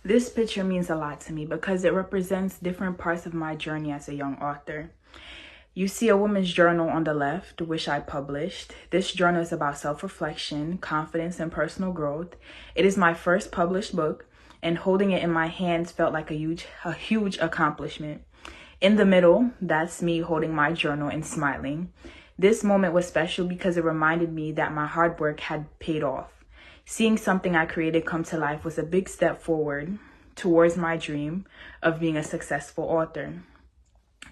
This picture means a lot to me because it represents different parts of my journey as a young author. You see a woman's journal on the left, which I published. This journal is about self-reflection, confidence, and personal growth. It is my first published book, and holding it in my hands felt like a huge accomplishment. In the middle, that's me holding my journal and smiling. This moment was special because it reminded me that my hard work had paid off. Seeing something I created come to life was a big step forward towards my dream of being a successful author.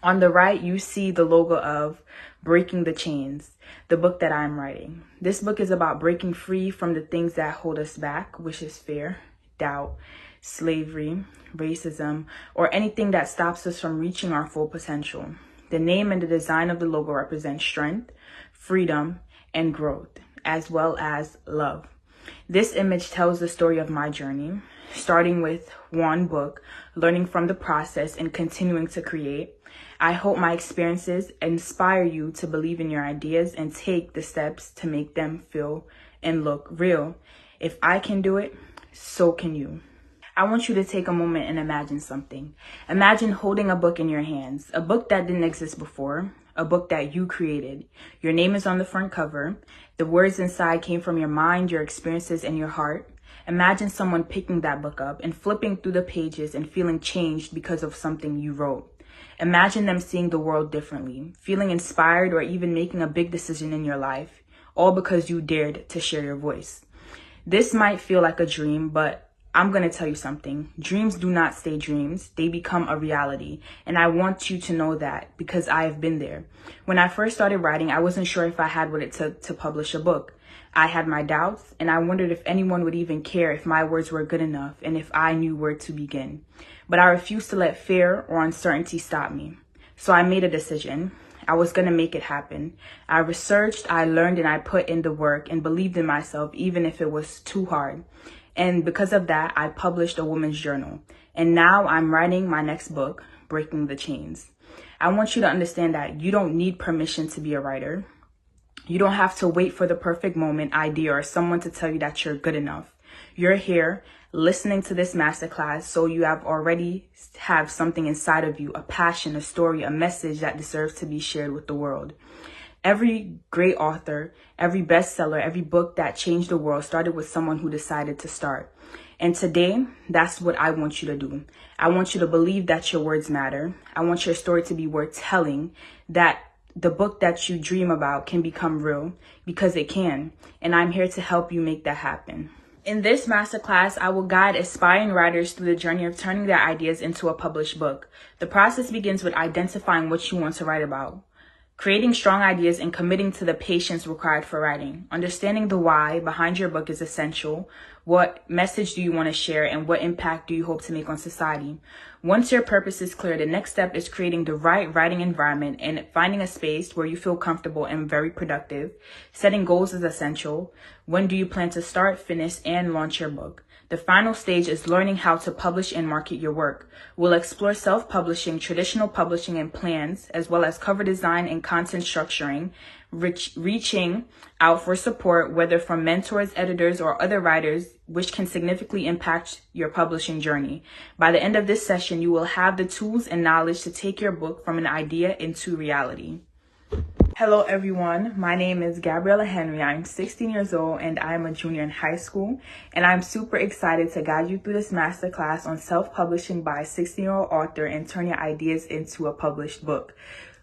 On the right, you see the logo of Breaking the Chains, the book that I'm writing. This book is about breaking free from the things that hold us back, which is fear, doubt, slavery, racism, or anything that stops us from reaching our full potential. The name and the design of the logo represent strength, freedom, and growth, as well as love. This image tells the story of my journey, starting with one book, learning from the process, and continuing to create. I hope my experiences inspire you to believe in your ideas and take the steps to make them feel and look real. If I can do it, so can you. I want you to take a moment and imagine something. Imagine holding a book in your hands, a book that didn't exist before, a book that you created. Your name is on the front cover. The words inside came from your mind, your experiences, and your heart. Imagine someone picking that book up and flipping through the pages and feeling changed because of something you wrote. Imagine them seeing the world differently, feeling inspired, or even making a big decision in your life, all because you dared to share your voice. This might feel like a dream, but I'm going to tell you something. Dreams do not stay dreams. They become a reality. And I want you to know that because I have been there. When I first started writing, I wasn't sure if I had what it took to publish a book. I had my doubts, and I wondered if anyone would even care if my words were good enough and if I knew where to begin. But I refused to let fear or uncertainty stop me. So I made a decision. I was going to make it happen. I researched, I learned, and I put in the work and believed in myself, even if it was too hard. And because of that, I published a woman's journal. And now I'm writing my next book, Breaking the Chains. I want you to understand that you don't need permission to be a writer. You don't have to wait for the perfect moment, idea, or someone to tell you that you're good enough. You're here listening to this masterclass, so you already have something inside of you, a passion, a story, a message that deserves to be shared with the world. Every great author, every bestseller, every book that changed the world started with someone who decided to start. And today, that's what I want you to do. I want you to believe that your words matter. I want your story to be worth telling, that the book that you dream about can become real, because it can. And I'm here to help you make that happen. In this masterclass, I will guide aspiring writers through the journey of turning their ideas into a published book. The process begins with identifying what you want to write about, creating strong ideas, and committing to the patience required for writing. Understanding the why behind your book is essential. What message do you want to share, and what impact do you hope to make on society? Once your purpose is clear, the next step is creating the right writing environment and finding a space where you feel comfortable and very productive. Setting goals is essential. When do you plan to start, finish, and launch your book? The final stage is learning how to publish and market your work. We'll explore self-publishing, traditional publishing, and plans, as well as cover design and content structuring, reaching out for support, whether from mentors, editors, or other writers, which can significantly impact your publishing journey. By the end of this session, you will have the tools and knowledge to take your book from an idea into reality. Hello everyone, my name is Gabriella Henry. I'm 16 years old and I'm a junior in high school, and I'm super excited to guide you through this masterclass on self-publishing by a 16-year-old author and turn your ideas into a published book.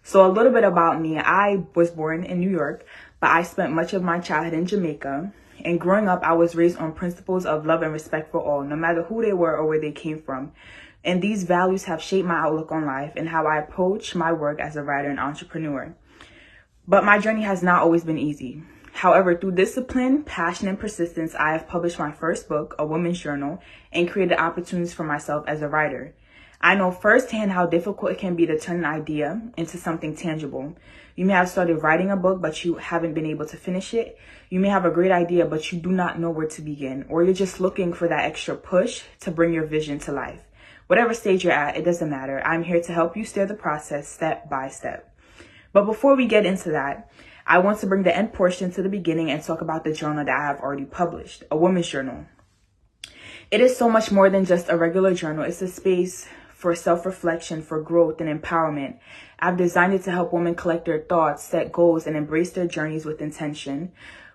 So a little bit about me. I was born in New York, but I spent much of my childhood in Jamaica. And growing up, I was raised on principles of love and respect for all, no matter who they were or where they came from. And these values have shaped my outlook on life and how I approach my work as a writer and entrepreneur. But my journey has not always been easy. However, through discipline, passion, and persistence, I have published my first book, a woman's journal, and created opportunities for myself as a writer. I know firsthand how difficult it can be to turn an idea into something tangible. You may have started writing a book, but you haven't been able to finish it. You may have a great idea, but you do not know where to begin, or you're just looking for that extra push to bring your vision to life. Whatever stage you're at, it doesn't matter. I'm here to help you steer the process step by step. But before we get into that, I want to bring the end portion to the beginning and talk about the journal that I have already published, a woman's journal. It is so much more than just a regular journal. It's a space for self-reflection, for growth and empowerment. I've designed it to help women collect their thoughts, set goals, and embrace their journeys with intention.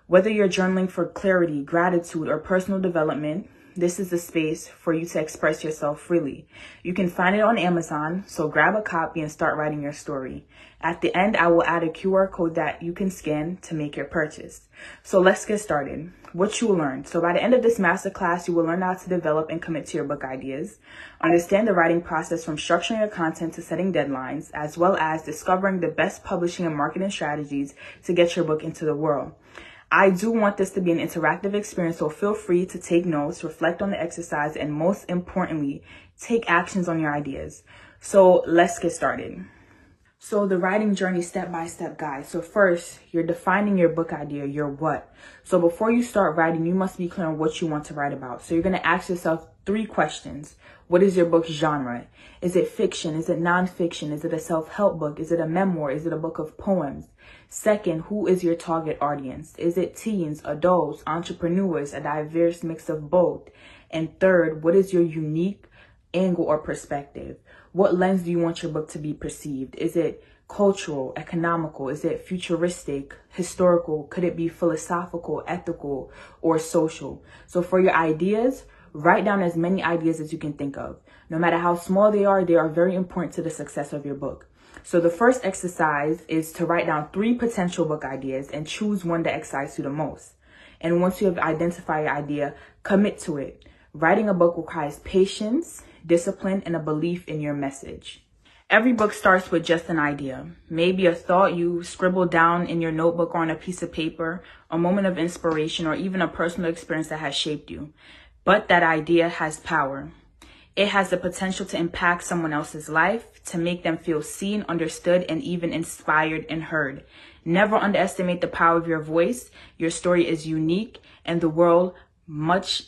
Whether you're journaling for clarity, gratitude, or personal development, this is the space for you to express yourself freely. You can find it on Amazon, so grab a copy and start writing your story. At the end, I will add a QR code that you can scan to make your purchase. So let's get started. What you will learn. So by the end of this masterclass, you will learn how to develop and commit to your book ideas, understand the writing process from structuring your content to setting deadlines, as well as discovering the best publishing and marketing strategies to get your book into the world. I do want this to be an interactive experience, so feel free to take notes, reflect on the exercise, and most importantly, take actions on your ideas. So let's get started. So the writing journey step-by-step guide. So first, you're defining your book idea, your what. So before you start writing, you must be clear on what you want to write about. So you're going to ask yourself 3 questions. What is your book's genre? Is it fiction? Is it nonfiction? Is it a self-help book? Is it a memoir? Is it a book of poems? Second, who is your target audience? Is it teens, adults, entrepreneurs, a diverse mix of both? And third, what is your unique angle or perspective? What lens do you want your book to be perceived? Is it cultural, economical? Is it futuristic, historical? Could it be philosophical, ethical, or social? So for your ideas, write down as many ideas as you can think of. No matter how small they are very important to the success of your book. So the first exercise is to write down 3 potential book ideas and choose one that excites you the most. And once you have identified your idea, commit to it. Writing a book requires patience, discipline, and a belief in your message. Every book starts with just an idea. Maybe a thought you scribbled down in your notebook or on a piece of paper, a moment of inspiration, or even a personal experience that has shaped you. But that idea has power. It has the potential to impact someone else's life, to make them feel seen, understood, and even inspired and heard. Never underestimate the power of your voice. Your story is unique, and the world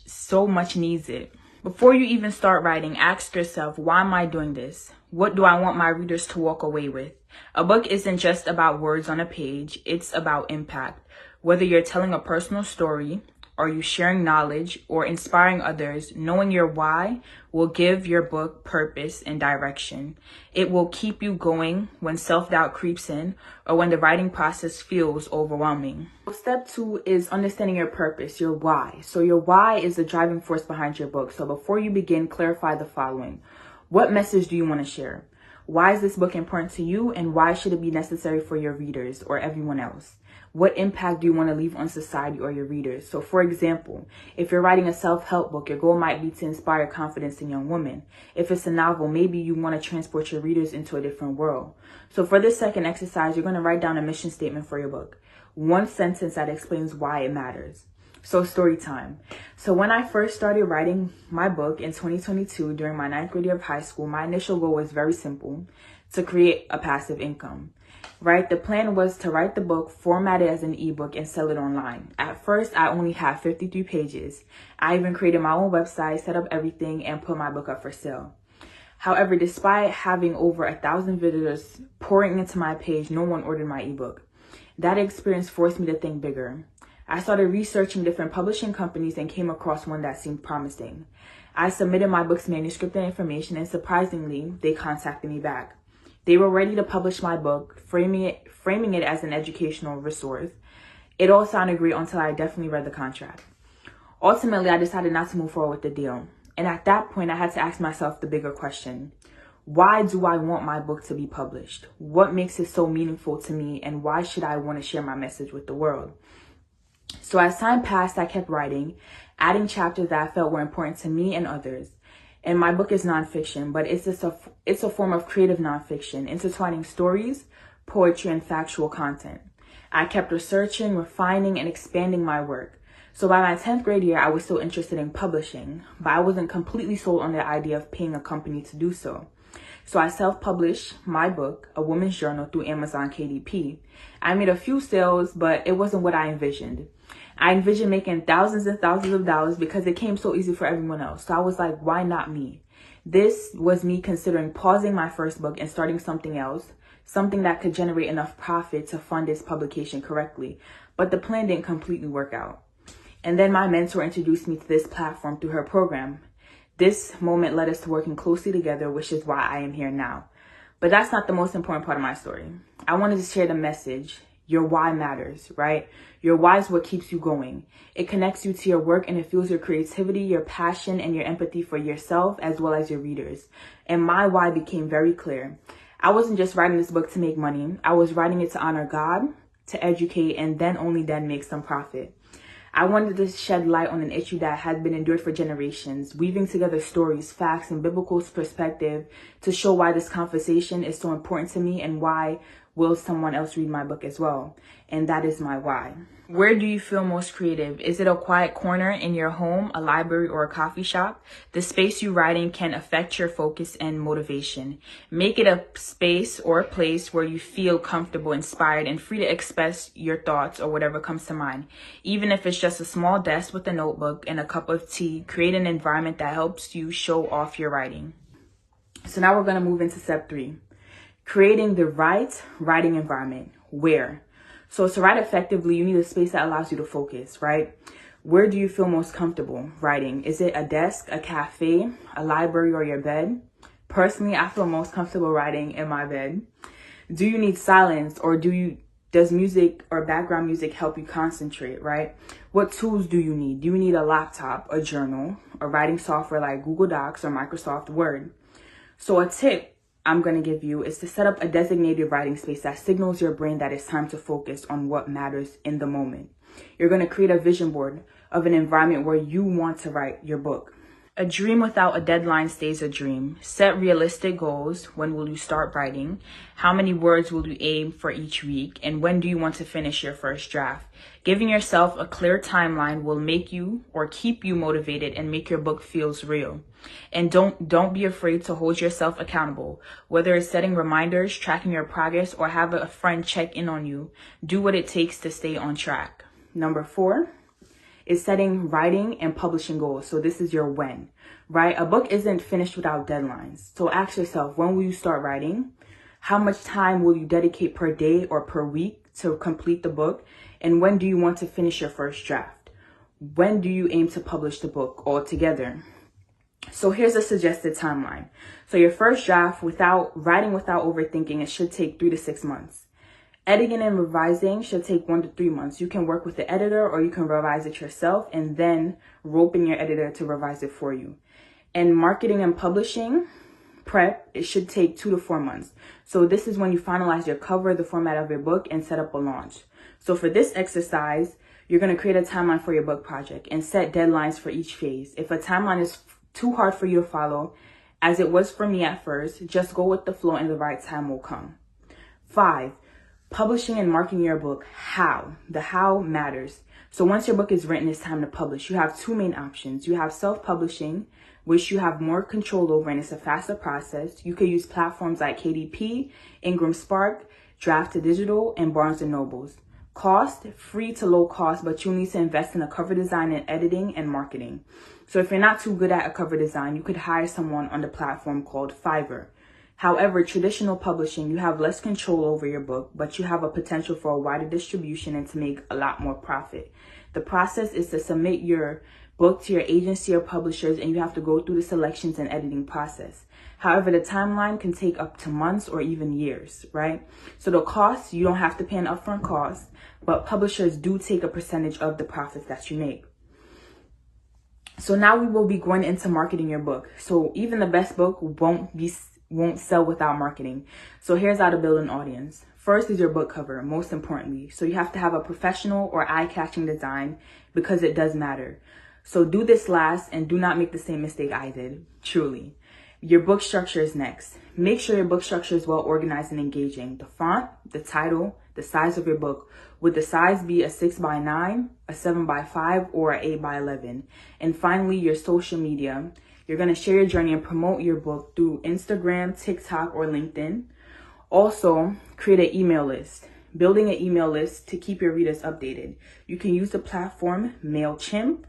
so much needs it. Before you even start writing, ask yourself, why am I doing this? What do I want my readers to walk away with? A book isn't just about words on a page, it's about impact. Whether you're telling a personal story, or you sharing knowledge, or inspiring others, knowing your why will give your book purpose and direction. It will keep you going when self-doubt creeps in, or when the writing process feels overwhelming. Step 2 is understanding your purpose, your why. So your why is the driving force behind your book. So before you begin, clarify the following. What message do you want to share? Why is this book important to you, and why should it be necessary for your readers or everyone else? What impact do you want to leave on society or your readers? So for example, if you're writing a self-help book, your goal might be to inspire confidence in young women. If it's a novel, maybe you want to transport your readers into a different world. So for this second exercise, you're going to write down a mission statement for your book. 1 sentence that explains why it matters. So story time. So when I first started writing my book in 2022 during my 9th grade year of high school, my initial goal was very simple: to create a passive income. Right? The plan was to write the book, format it as an ebook, and sell it online. At first, I only had 53 pages. I even created my own website, set up everything, and put my book up for sale. However, despite having over 1,000 visitors pouring into my page, no one ordered my ebook. That experience forced me to think bigger. I started researching different publishing companies and came across one that seemed promising. I submitted my book's manuscript and information, and surprisingly, they contacted me back. They were ready to publish my book, framing it as an educational resource. It all sounded great until I definitely read the contract. Ultimately, I decided not to move forward with the deal. And at that point, I had to ask myself the bigger question. Why do I want my book to be published? What makes it so meaningful to me, and why should I want to share my message with the world? So as time passed, I kept writing, adding chapters that I felt were important to me and others. And my book is nonfiction, but it's a form of creative nonfiction, intertwining stories, poetry, and factual content. I kept researching, refining, and expanding my work. So by my 10th grade year, I was still interested in publishing, but I wasn't completely sold on the idea of paying a company to do so. So I self-published my book, A Woman's Journal, through Amazon KDP. I made a few sales, but it wasn't what I envisioned. I envisioned making thousands and thousands of dollars because it came so easy for everyone else. So I was like, why not me? This was me considering pausing my first book and starting something else, something that could generate enough profit to fund its publication correctly. But the plan didn't completely work out. And then my mentor introduced me to this platform through her program. This moment led us to working closely together, which is why I am here now. But that's not the most important part of my story. I wanted to share the message. Your why matters, right? Your why is what keeps you going. It connects you to your work and it fuels your creativity, your passion, and your empathy for yourself as well as your readers. And my why became very clear. I wasn't just writing this book to make money. I was writing it to honor God, to educate, and then only then make some profit. I wanted to shed light on an issue that had been endured for generations, weaving together stories, facts, and biblical perspective to show why this conversation is so important to me and why will someone else read my book as well. And that is my why. Where do you feel most creative? Is it a quiet corner in your home, a library, or a coffee shop? The space you write in can affect your focus and motivation. Make it a space or a place where you feel comfortable, inspired, and free to express your thoughts or whatever comes to mind. Even if it's just a small desk with a notebook and a cup of tea, create an environment that helps you show off your writing. So now we're going to move into step 3. Creating the right writing environment. Where? So to write effectively, you need a space that allows you to focus, right? Where do you feel most comfortable writing? Is it a desk, a cafe, a library, or your bed? Personally, I feel most comfortable writing in my bed. Do you need silence, or does music or background music help you concentrate, right? What tools do you need? Do you need a laptop, a journal, a writing software like Google Docs or Microsoft Word? So a tip I'm going to give you is to set up a designated writing space that signals your brain that it's time to focus on what matters in the moment. You're going to create a vision board of an environment where you want to write your book. A dream without a deadline stays a dream. Set realistic goals. When will you start writing? How many words will you aim for each week? And when do you want to finish your first draft? Giving yourself a clear timeline will make you or keep you motivated and make your book feels real. And don't be afraid to hold yourself accountable. Whether it's setting reminders, tracking your progress, or have a friend check in on you, do what it takes to stay on track. Number 4 is setting writing and publishing goals. So this is your when, right? A book isn't finished without deadlines. So ask yourself, when will you start writing? How much time will you dedicate per day or per week to complete the book? And when do you want to finish your first draft? When do you aim to publish the book altogether? So here's a suggested timeline. So your first draft, writing without overthinking, it should take 3 to 6 months. Editing and revising should take 1 to 3 months. You can work with the editor or you can revise it yourself and then rope in your editor to revise it for you. And marketing and publishing prep, it should take 2 to 4 months. So this is when you finalize your cover, the format of your book, and set up a launch. So for this exercise, you're going to create a timeline for your book project and set deadlines for each phase. If a timeline is too hard for you to follow, as it was for me at first, just go with the flow and the right time will come. 5. Publishing and marketing your book. How? The how matters. So once your book is written, it's time to publish. You have 2 main options. You have self-publishing, which you have more control over and it's a faster process. You could use platforms like KDP, Ingram Spark, Draft to Digital, and Barnes & Nobles. Cost, free to low cost, but you'll need to invest in a cover design and editing and marketing. So if you're not too good at a cover design, you could hire someone on the platform called Fiverr. However, traditional publishing, you have less control over your book, but you have a potential for a wider distribution and to make a lot more profit. The process is to submit your book to your agency or publishers, and you have to go through the selections and editing process. However, the timeline can take up to months or even years, right? So the cost, you don't have to pay an upfront cost, but publishers do take a percentage of the profits that you make. So now we will be going into marketing your book. So even the best book won't sell without marketing. So here's how to build an audience. First is your book cover, most importantly. So you have to have a professional or eye-catching design because it does matter. So do this last and do not make the same mistake I did, truly. Your book structure is next. Make sure your book structure is well organized and engaging. The font, the title, the size of your book. Would the size be a 6x9, a 7x5, or an 8x11? And finally, your social media. You're going to share your journey and promote your book through Instagram, TikTok, or LinkedIn. Also, create an email list. Building an email list to keep your readers updated. You can use the platform MailChimp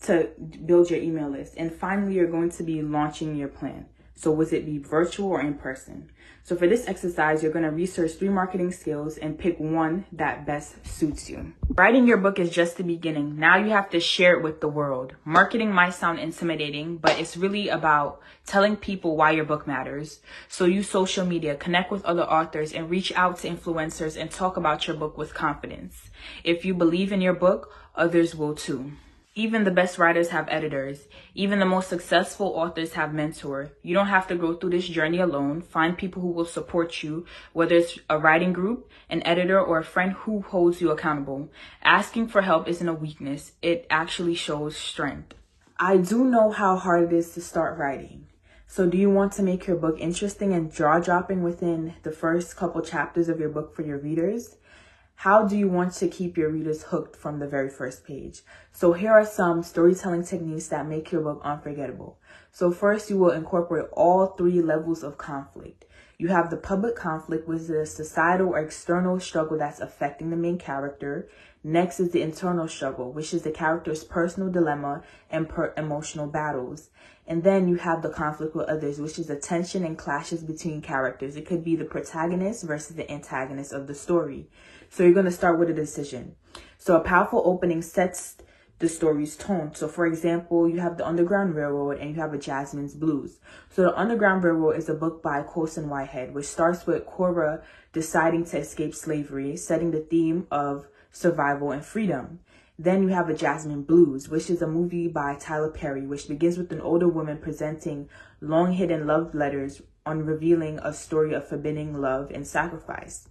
to build your email list. And finally, you're going to be launching your plan. So would it be virtual or in person? So for this exercise, you're going to research 3 marketing skills and pick one that best suits you. Writing your book is just the beginning. Now you have to share it with the world. Marketing might sound intimidating, but it's really about telling people why your book matters. So use social media, connect with other authors, and reach out to influencers and talk about your book with confidence. If you believe in your book, others will too. Even the best writers have editors. Even the most successful authors have mentors. You don't have to go through this journey alone. Find people who will support you, whether it's a writing group, an editor, or a friend who holds you accountable. Asking for help isn't a weakness. It actually shows strength. I do know how hard it is to start writing. So do you want to make your book interesting and jaw-dropping within the first couple chapters of your book for your readers? How do you want to keep your readers hooked from the very first page? So here are some storytelling techniques that make your book unforgettable. So first, you will incorporate all 3 levels of conflict. You have the public conflict, which is a societal or external struggle that's affecting the main character. Next is the internal struggle, which is the character's personal dilemma and emotional battles. And then you have the conflict with others, which is the tension and clashes between characters. It could be the protagonist versus the antagonist of the story. So you're going to start with a decision. So a powerful opening sets the story's tone. So for example, you have the Underground Railroad and you have a Jasmine's Blues. So the Underground Railroad is a book by Colson Whitehead, which starts with Cora deciding to escape slavery, setting the theme of survival and freedom. Then you have a Jasmine Blues, which is a movie by Tyler Perry, which begins with an older woman presenting long hidden love letters on revealing a story of forbidding love and sacrifice.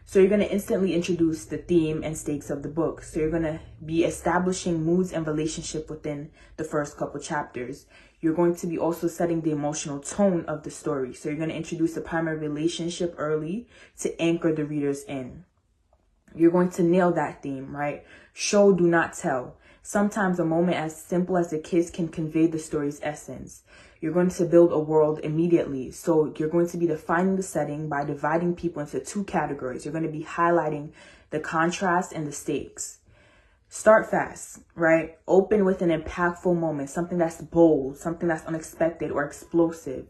So you're going to instantly introduce the theme and stakes of the book. So you're going to be establishing moods and relationship within the first couple chapters. You're going to be also setting the emotional tone of the story. So you're going to introduce the primary relationship early to anchor the readers in. You're going to nail that theme, right? Show, do not tell. Sometimes a moment as simple as a kiss can convey the story's essence. You're going to build a world immediately. So you're going to be defining the setting by dividing people into 2 categories. You're going to be highlighting the contrast and the stakes. Start fast, right? Open with an impactful moment, something that's bold, something that's unexpected or explosive.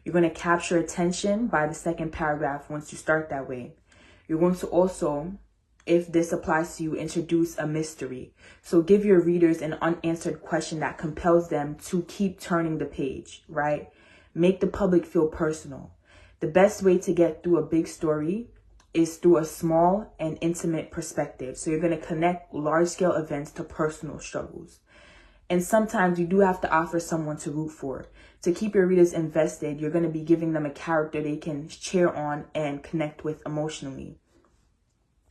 You're going to capture attention by the second paragraph once you start that way. You're going to also, if this applies to you, introduce a mystery. So give your readers an unanswered question that compels them to keep turning the page, right? Make the public feel personal. The best way to get through a big story is through a small and intimate perspective. So you're going to connect large-scale events to personal struggles. And sometimes you do have to offer someone to root for. To keep your readers invested, you're going to be giving them a character they can cheer on and connect with emotionally.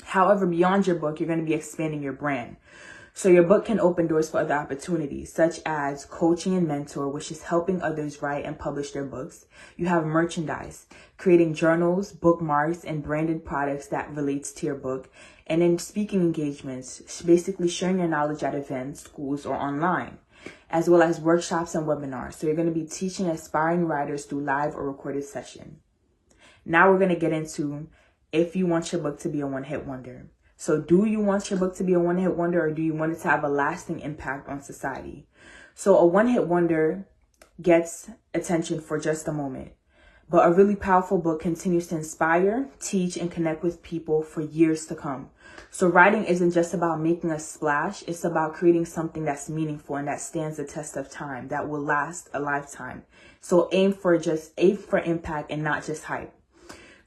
However, beyond your book, you're going to be expanding your brand. So your book can open doors for other opportunities, such as coaching and mentor, which is helping others write and publish their books. You have merchandise, creating journals, bookmarks, and branded products that relates to your book. And then speaking engagements, basically sharing your knowledge at events, schools, or online, as well as workshops and webinars. So you're going to be teaching aspiring writers through live or recorded session. Now we're going to get into if you want your book to be a one-hit wonder. So do you want your book to be a one-hit wonder, or do you want it to have a lasting impact on society? So a one-hit wonder gets attention for just a moment, but a really powerful book continues to inspire, teach, and connect with people for years to come. So writing isn't just about making a splash. It's about creating something that's meaningful and that stands the test of time, that will last a lifetime. So aim for impact and not just hype.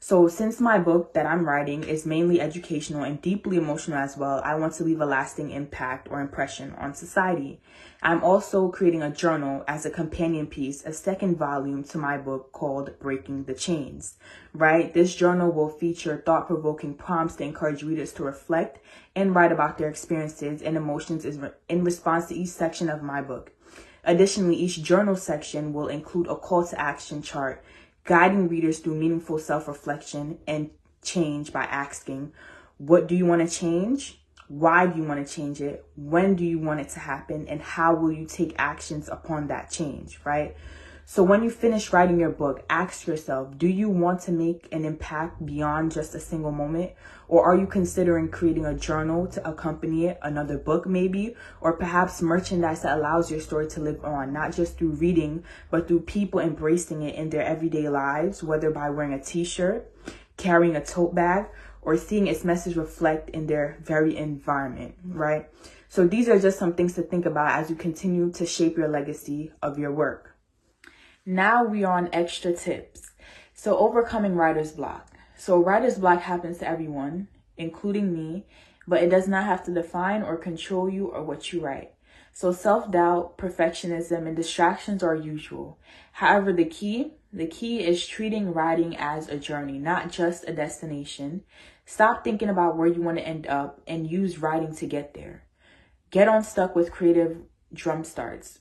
So since my book that I'm writing is mainly educational and deeply emotional as well, I want to leave a lasting impact or impression on society. I'm also creating a journal as a companion piece, a second volume to my book called Breaking the Chains, right? This journal will feature thought-provoking prompts to encourage readers to reflect and write about their experiences and emotions in response to each section of my book. Additionally, each journal section will include a call to action chart, guiding readers through meaningful self-reflection and change by asking, what do you want to change? Why do you want to change it? When do you want it to happen? And how will you take actions upon that change, right? So when you finish writing your book, ask yourself, do you want to make an impact beyond just a single moment? Or are you considering creating a journal to accompany it, another book maybe, or perhaps merchandise that allows your story to live on, not just through reading, but through people embracing it in their everyday lives, whether by wearing a t-shirt, carrying a tote bag, or seeing its message reflect in their very environment, right? So these are just some things to think about as you continue to shape your legacy of your work. Now we are on extra tips. So overcoming writer's block. So writer's block happens to everyone, including me, but it does not have to define or control you or what you write. So self-doubt, perfectionism, and distractions are usual. However, the key is treating writing as a journey, not just a destination. Stop thinking about where you want to end up and use writing to get there. Get unstuck with creative drum starts.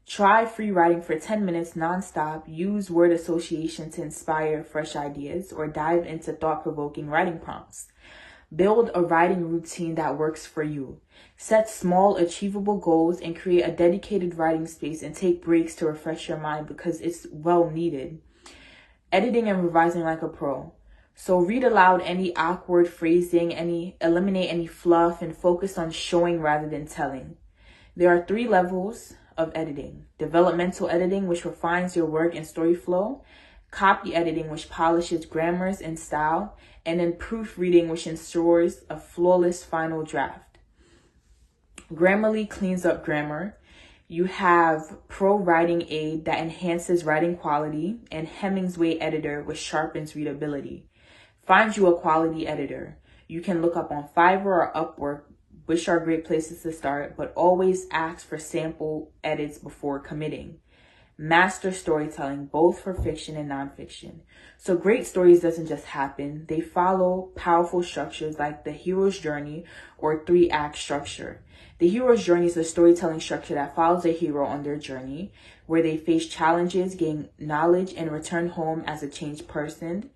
Try free writing for 10 minutes nonstop. Use word association to inspire fresh ideas or dive into thought-provoking writing prompts. Build a writing routine that works for you. Set small, achievable goals and create a dedicated writing space and take breaks to refresh your mind because it's well needed. Editing and revising like a pro. So read aloud any awkward phrasing, eliminate any fluff, and focus on showing rather than telling. There are 3 levels of editing: developmental editing, which refines your work and story flow; copy editing, which polishes grammars and style; and then proofreading, which ensures a flawless final draft. Grammarly cleans up grammar. You have Pro Writing Aid that enhances writing quality, and Hemingway Editor, which sharpens readability. Find you a quality editor. You can look up on Fiverr or Upwork, which are great places to start, but always ask for sample edits before committing. Master storytelling, both for fiction and nonfiction. So great stories doesn't just happen. They follow powerful structures like the hero's journey or 3-act structure. The hero's journey is a storytelling structure that follows a hero on their journey, where they face challenges, gain knowledge, and return home as a changed person.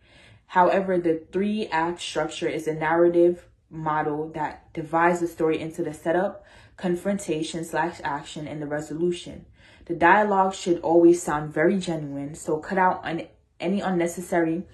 However, the 3-act structure is a narrative model that divides the story into the setup, confrontation/action, and the resolution. The dialogue should always sound very genuine, so cut out any unnecessary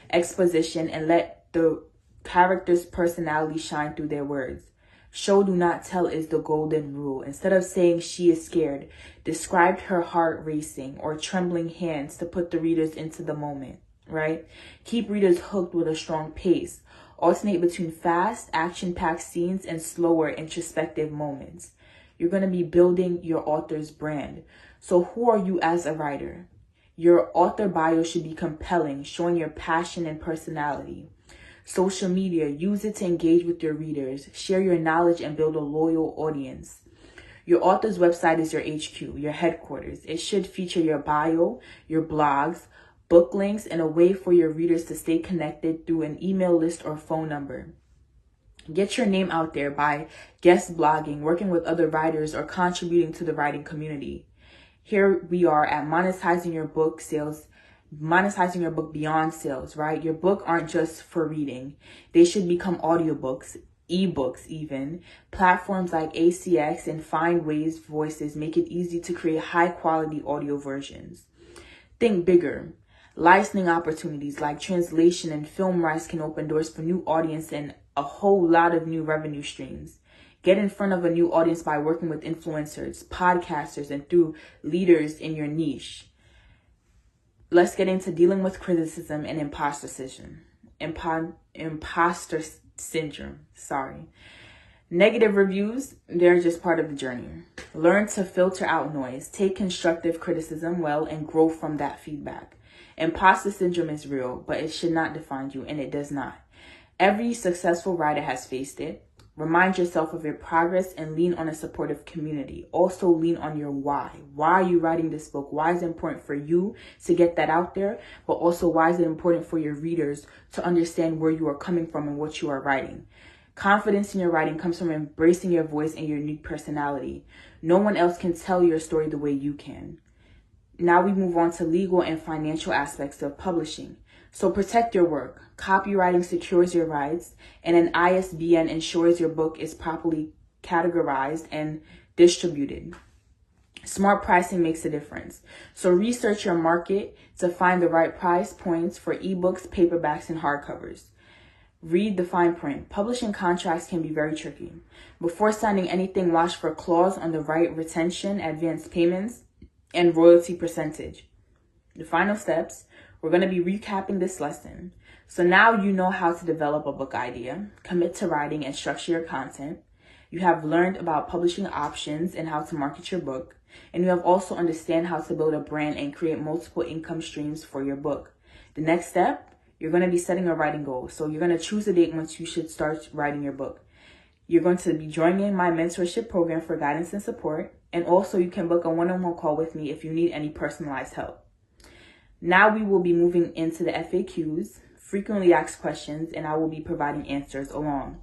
exposition and let the character's personality shine through their words. Show, do not tell is the golden rule. Instead of saying she is scared, describe her heart racing or trembling hands to put the readers into the moment, right? Keep readers hooked with a strong pace. Alternate between fast, action-packed scenes and slower, introspective moments. You're going to be building your author's brand. So who are you as a writer? Your author bio should be compelling, showing your passion and personality. Social media, use it to engage with your readers. Share your knowledge and build a loyal audience. Your author's website is your HQ, your headquarters. It should feature your bio, your blogs, book links, and a way for your readers to stay connected through an email list or phone number. Get your name out there by guest blogging, working with other writers, or contributing to the writing community. Here we are at monetizing your book sales, monetizing your book beyond sales, right? Your book aren't just for reading. They should become audiobooks, ebooks even. Platforms like ACX and Findways Voices make it easy to create high quality audio versions. Think bigger. Licensing opportunities like translation and film rights can open doors for new audience and a whole lot of new revenue streams. Get in front of a new audience by working with influencers, podcasters, and through leaders in your niche. Let's get into dealing with criticism and imposter syndrome. Negative reviews, they're just part of the journey. Learn to filter out noise. Take constructive criticism well and grow from that feedback. Imposter syndrome is real, but it should not define you, and it does not. Every successful writer has faced it. Remind yourself of your progress and lean on a supportive community. Also lean on your why. Why are you writing this book? Why is it important for you to get that out there? But also, why is it important for your readers to understand where you are coming from and what you are writing? Confidence in your writing comes from embracing your voice and your unique personality. No one else can tell your story the way you can. Now we move on to legal and financial aspects of publishing. So protect your work. Copywriting secures your rights, and an ISBN ensures your book is properly categorized and distributed. Smart pricing makes a difference. So research your market to find the right price points for ebooks, paperbacks, and hardcovers. Read the fine print. Publishing contracts can be very tricky. Before signing anything, watch for clause on the right retention, advance payments, and royalty percentage. The final steps, we're going to be recapping this lesson. So now you know how to develop a book idea, commit to writing, and structure your content. You have learned about publishing options and how to market your book. And you have also understand how to build a brand and create multiple income streams for your book. The next step, you're going to be setting a writing goal. So you're going to choose a date once you should start writing your book. You're going to be joining my mentorship program for guidance and support. And also you can book a one-on-one call with me if you need any personalized help. Now we will be moving into the FAQs, frequently asked questions, and I will be providing answers along.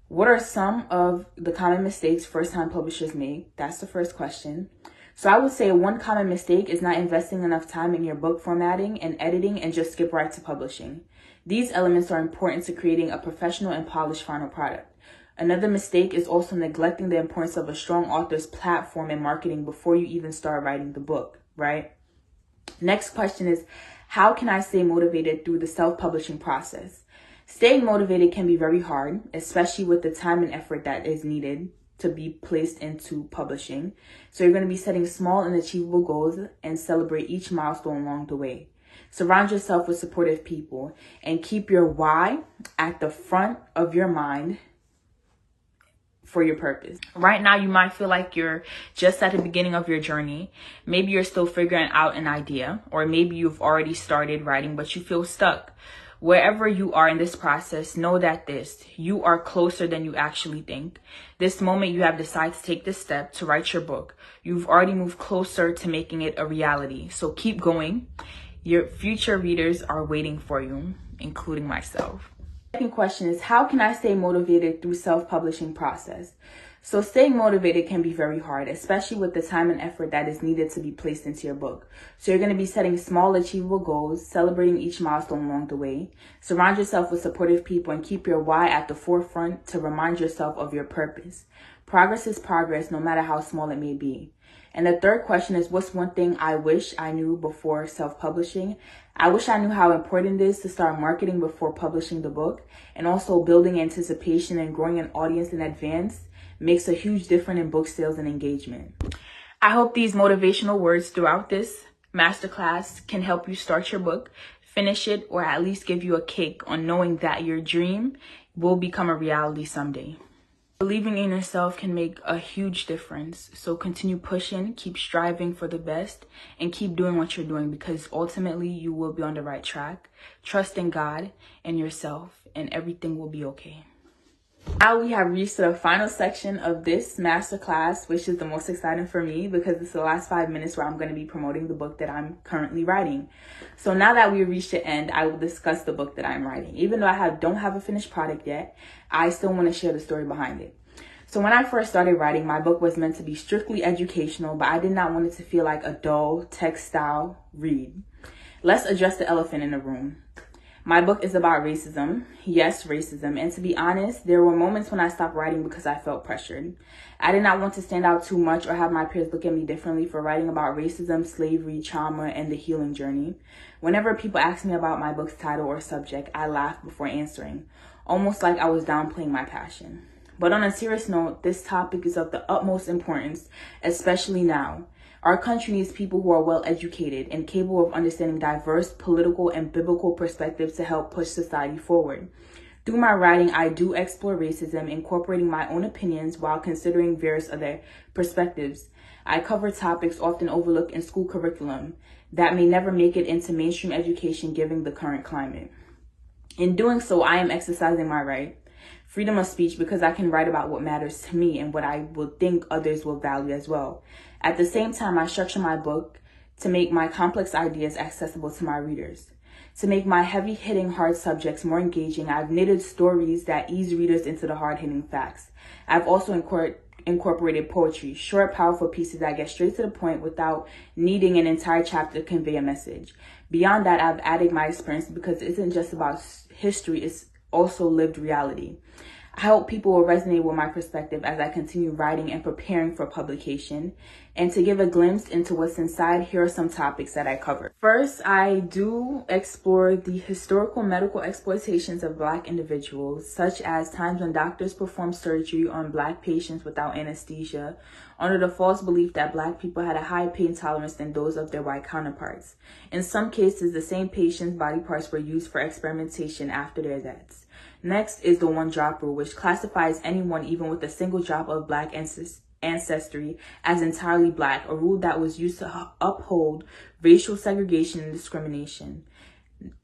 What are some of the common mistakes first-time publishers make? That's the first question. So I would say one common mistake is not investing enough time in your book formatting and editing and just skip right to publishing. These elements are important to creating a professional and polished final product. Another mistake is also neglecting the importance of a strong author's platform and marketing before you even start writing the book, right? Next question is, how can I stay motivated through the self-publishing process? Staying motivated can be very hard, especially with the time and effort that is needed to be placed into publishing. So you're going to be setting small and achievable goals and celebrate each milestone along the way. Surround yourself with supportive people and keep your why at the front of your mind for your purpose. Right now, you might feel like you're just at the beginning of your journey. Maybe you're still figuring out an idea, or maybe you've already started writing, but you feel stuck. Wherever you are in this process, know that you are closer than you actually think. This moment you have decided to take this step to write your book. You've already moved closer to making it a reality. So keep going. Your future readers are waiting for you, including myself. Second question is, how can I stay motivated through self-publishing process? So staying motivated can be very hard, especially with the time and effort that is needed to be placed into your book. So you're going to be setting small achievable goals, celebrating each milestone along the way. Surround yourself with supportive people and keep your why at the forefront to remind yourself of your purpose. Progress is progress, no matter how small it may be. And the third question is, what's one thing I wish I knew before self-publishing? I wish I knew how important it is to start marketing before publishing the book, and also building anticipation and growing an audience in advance makes a huge difference in book sales and engagement. I hope these motivational words throughout this masterclass can help you start your book, finish it, or at least give you a kick on knowing that your dream will become a reality someday. Believing in yourself can make a huge difference. So continue pushing, keep striving for the best, and keep doing what you're doing, because ultimately you will be on the right track. Trust in God and yourself, and everything will be okay. Now we have reached the final section of this masterclass, which is the most exciting for me because it's the last 5 minutes where I'm going to be promoting the book that I'm currently writing. So now that we've reached the end, I will discuss the book that I'm writing. Even though I don't have a finished product yet, I still want to share the story behind it. So when I first started writing, my book was meant to be strictly educational, but I did not want it to feel like a dull text-style read. Let's address the elephant in the room. My book is about racism. Yes, racism. And to be honest, there were moments when I stopped writing because I felt pressured. I did not want to stand out too much or have my peers look at me differently for writing about racism, slavery, trauma, and the healing journey. Whenever people ask me about my book's title or subject, I laugh before answering, almost like I was downplaying my passion. But on a serious note, this topic is of the utmost importance, especially now. Our country needs people who are well educated and capable of understanding diverse political and biblical perspectives to help push society forward. Through my writing, I do explore racism, incorporating my own opinions while considering various other perspectives. I cover topics often overlooked in school curriculum that may never make it into mainstream education given the current climate. In doing so, I am exercising my right, freedom of speech, because I can write about what matters to me and what I will think others will value as well. At the same time, I structure my book to make my complex ideas accessible to my readers. To make my heavy-hitting hard subjects more engaging, I've knitted stories that ease readers into the hard-hitting facts. I've also incorporated poetry, short, powerful pieces that get straight to the point without needing an entire chapter to convey a message. Beyond that, I've added my experience because it isn't just about history, it's also lived reality. I hope people will resonate with my perspective as I continue writing and preparing for publication. And to give a glimpse into what's inside, here are some topics that I cover. First, I do explore the historical medical exploitations of Black individuals, such as times when doctors performed surgery on Black patients without anesthesia, under the false belief that Black people had a higher pain tolerance than those of their white counterparts. In some cases, the same patient's body parts were used for experimentation after their deaths. Next is the one-drop rule, which classifies anyone even with a single drop of Black ancestry as entirely Black, a rule that was used to uphold racial segregation and discrimination.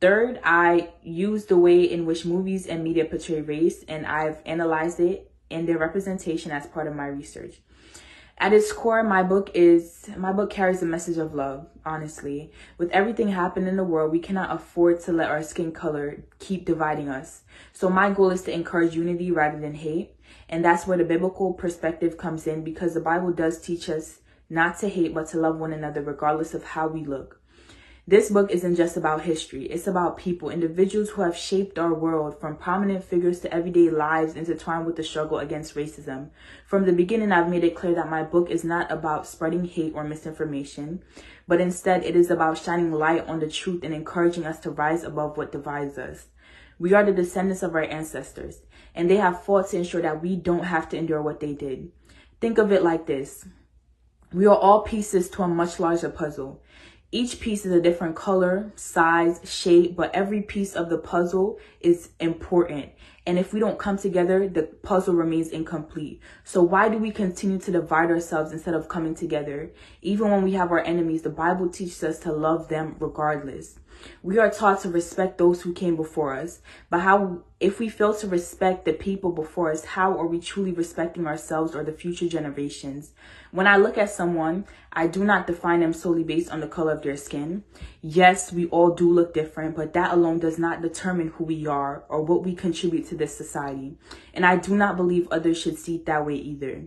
Third, I use the way in which movies and media portray race, and I've analyzed it in their representation as part of my research. At its core, my book carries a message of love, honestly. With everything happening in the world, we cannot afford to let our skin color keep dividing us. So my goal is to encourage unity rather than hate. And that's where the biblical perspective comes in, because the Bible does teach us not to hate, but to love one another regardless of how we look. This book isn't just about history. It's about people, individuals who have shaped our world, from prominent figures to everyday lives intertwined with the struggle against racism. From the beginning, I've made it clear that my book is not about spreading hate or misinformation, but instead it is about shining light on the truth and encouraging us to rise above what divides us. We are the descendants of our ancestors, and they have fought to ensure that we don't have to endure what they did. Think of it like this. We are all pieces to a much larger puzzle. Each piece is a different color, size, shape, but every piece of the puzzle is important. And if we don't come together, the puzzle remains incomplete. So why do we continue to divide ourselves instead of coming together? Even when we have our enemies, the Bible teaches us to love them regardless. We are taught to respect those who came before us. But if we fail to respect the people before us, how are we truly respecting ourselves or the future generations? When I look at someone, I do not define them solely based on the color of their skin. Yes, we all do look different, but that alone does not determine who we are or what we contribute to this society. And I do not believe others should see it that way either.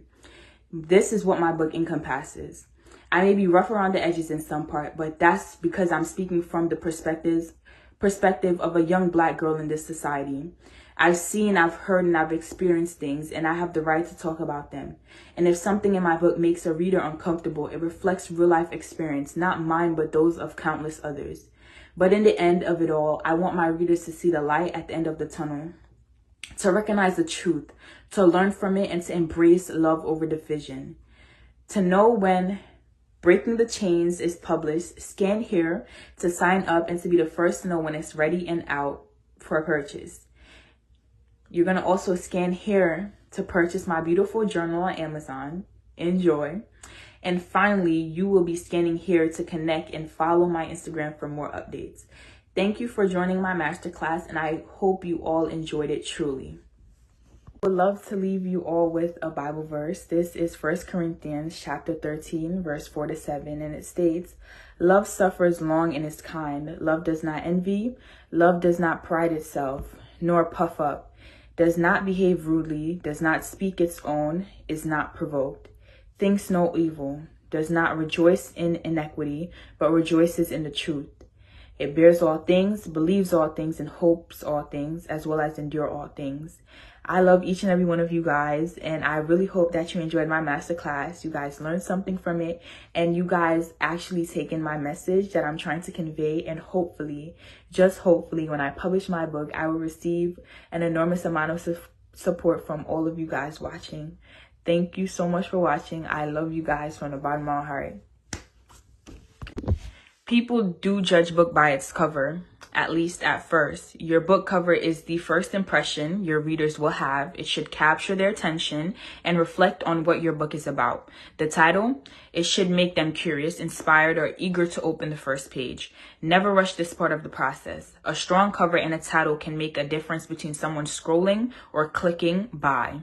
This is what my book encompasses. I may be rough around the edges in some part, but that's because I'm speaking from the perspective of a young Black girl in this society. I've seen, I've heard, and I've experienced things, and I have the right to talk about them. And if something in my book makes a reader uncomfortable, it reflects real life experience, not mine, but those of countless others. But in the end of it all, I want my readers to see the light at the end of the tunnel, to recognize the truth, to learn from it, and to embrace love over division. To know when Breaking the Chains is published, scan here to sign up and to be the first to know when it's ready and out for purchase. You're going to also scan here to purchase my beautiful journal on Amazon. Enjoy. And finally, you will be scanning here to connect and follow my Instagram for more updates. Thank you for joining my masterclass, and I hope you all enjoyed it truly. I would love to leave you all with a Bible verse. This is 1 Corinthians chapter 13, verse 4-7, and it states, "Love suffers long and is kind. Love does not envy. Love does not pride itself, nor puff up, does not behave rudely, does not speak its own, is not provoked, thinks no evil, does not rejoice in iniquity, but rejoices in the truth. It bears all things, believes all things, and hopes all things, as well as endure all things." I love each and every one of you guys, and I really hope that you enjoyed my masterclass. You guys learned something from it, and you guys actually taken my message that I'm trying to convey, and hopefully, just hopefully, when I publish my book, I will receive an enormous amount of support from all of you guys watching. Thank you so much for watching. I love you guys from the bottom of my heart. People do judge book by its cover, at least at first. Your book cover is the first impression your readers will have. It should capture their attention and reflect on what your book is about. The title, it should make them curious, inspired, or eager to open the first page. Never rush this part of the process. A strong cover and a title can make a difference between someone scrolling or clicking buy.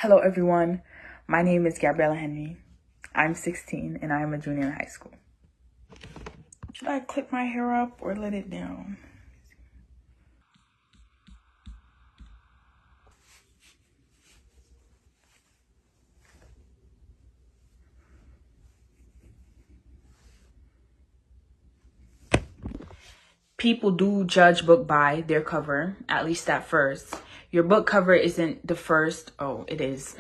Hello everyone, my name is Gabriella Henry. I'm 16 and I am a junior in high school. Should I clip my hair up or let it down? People do judge book by their cover, at least at first. Your book cover isn't the first. Oh, it is.